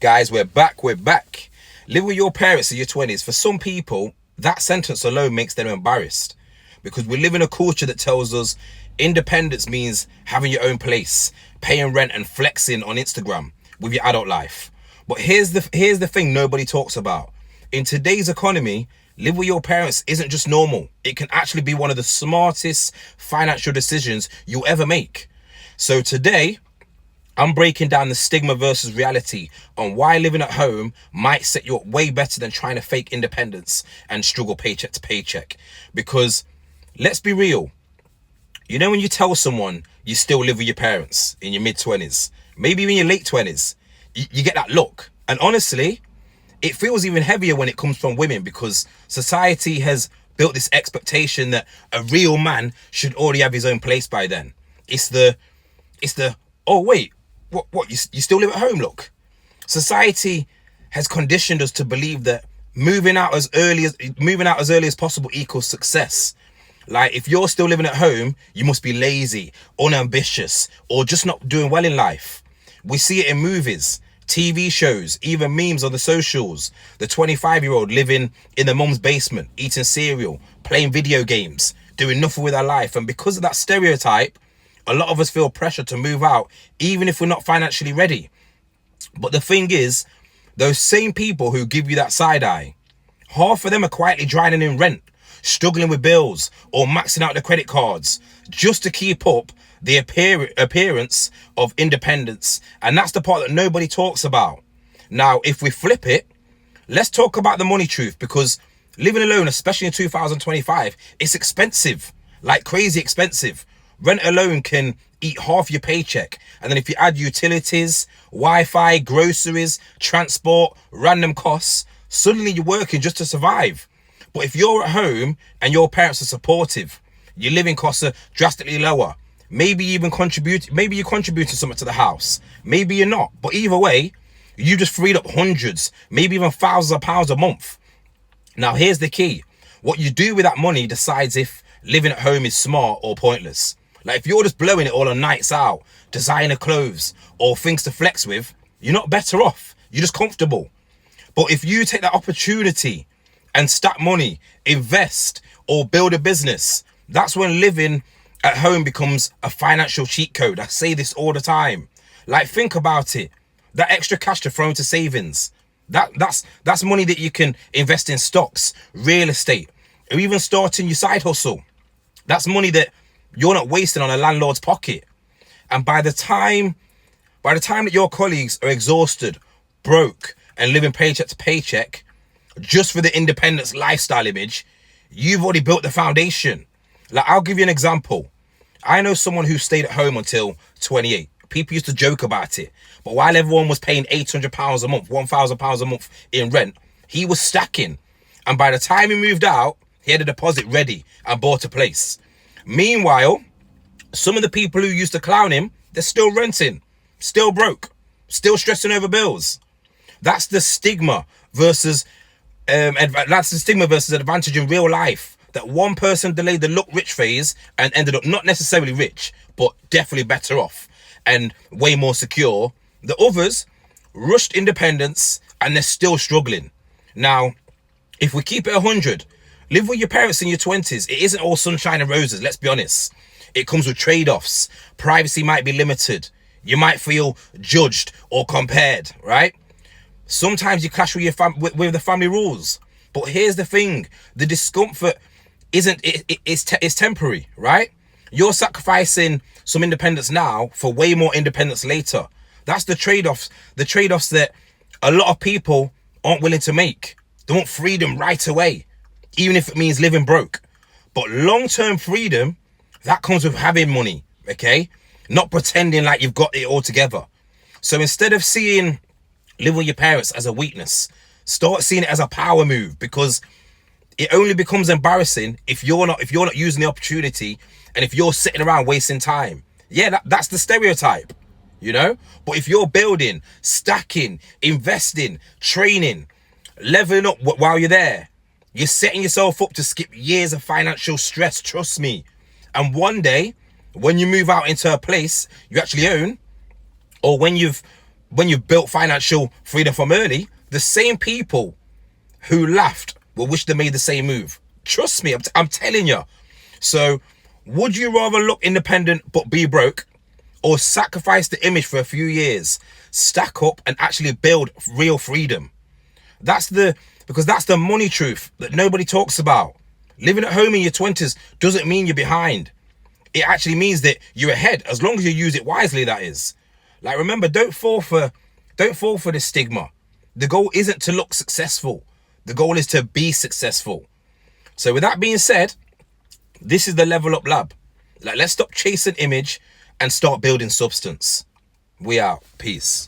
Guys, we're back. Live with your parents in your 20s. For some people, that sentence alone makes them embarrassed, because we live in a culture that tells us independence means having your own place, paying rent and flexing on Instagram with your adult life. But here's the thing nobody talks about. In today's economy, live with your parents isn't just normal. It can actually be one of the smartest financial decisions you'll ever make. So today, I'm breaking down the stigma versus reality on why living at home might set you up way better than trying to fake independence and struggle paycheck to paycheck. Because let's be real, you know when you tell someone you still live with your parents in your mid-20s, maybe even your late 20s, you get that look. And honestly, it feels even heavier when it comes from women, because society has built this expectation that a real man should already have his own place by then. It's the oh wait, what you still live at home look. Society has conditioned us to believe that moving out as early as possible equals success. Like, if you're still living at home, you must be lazy, unambitious, or just not doing well in life. We see it in movies, TV shows, even memes on the socials. The 25-year-old living in the mum's basement, eating cereal, playing video games, doing nothing with their life. And because of that stereotype, a lot of us feel pressure to move out, even if we're not financially ready. But the thing is, those same people who give you that side eye, half of them are quietly drowning in rent, struggling with bills, or maxing out their credit cards just to keep up the appearance of independence. And that's the part that nobody talks about. Now, if we flip it, let's talk about the money truth, because living alone, especially in 2025, it's expensive, like crazy expensive. Rent alone can eat half your paycheck. And then if you add utilities, Wi-Fi, groceries, transport, random costs, suddenly you're working just to survive. But if you're at home and your parents are supportive, your living costs are drastically lower. Maybe you're contributing something to the house. Maybe you're not. But either way, you just freed up hundreds, maybe even thousands of pounds a month. Now, here's the key. What you do with that money decides if living at home is smart or pointless. Like, if you're just blowing it all on nights out, designer clothes, or things to flex with, you're not better off. You're just comfortable. But if you take that opportunity and stack money, invest, or build a business, that's when living at home becomes a financial cheat code. I say this all the time. Like, think about it. That extra cash to throw into savings, that's money that you can invest in stocks, real estate, or even starting your side hustle. That's money that you're not wasting on a landlord's pocket. And by the time that your colleagues are exhausted, broke, and living paycheck to paycheck, just for the independence lifestyle image, you've already built the foundation. Like, I'll give you an example. I know someone who stayed at home until 28. People used to joke about it. But while everyone was paying £800 a month, £1,000 a month in rent, he was stacking. And by the time he moved out, he had a deposit ready and bought a place. Meanwhile, some of the people who used to clown him, they're still renting, still broke, still stressing over bills. That's the stigma versus advantage in real life. That one person delayed the look rich phase and ended up not necessarily rich, but definitely better off and way more secure. The others rushed independence and they're still struggling. Now, if we keep it 100, live with your parents in your 20s. It isn't all sunshine and roses, let's be honest. It comes with trade-offs. Privacy might be limited. You might feel judged or compared, right? Sometimes you clash with with the family rules. But here's the thing. The discomfort it's temporary, right? You're sacrificing some independence now for way more independence later. That's the trade-offs that a lot of people aren't willing to make. They want freedom right away, even if it means living broke. But long-term freedom, that comes with having money, okay? Not pretending like you've got it all together. So instead of seeing living with your parents as a weakness, start seeing it as a power move, because it only becomes embarrassing if you're not using the opportunity and if you're sitting around wasting time. Yeah, that's the stereotype, you know? But if you're building, stacking, investing, training, leveling up while you're there, you're setting yourself up to skip years of financial stress, trust me. And one day, when you move out into a place you actually own, or when you've when you've built financial freedom from early, the same people who laughed will wish they made the same move. Trust me, I'm telling you. So would you rather look independent but be broke, or sacrifice the image for a few years, stack up and actually build real freedom? Because that's the money truth that nobody talks about. Living at home in your 20s doesn't mean you're behind. It actually means that you're ahead, as long as you use it wisely, that is. Like, remember, don't fall for the stigma. The goal isn't to look successful. The goal is to be successful. So with that being said, this is the Level Up Lab. Like, let's stop chasing image and start building substance. We out. Peace.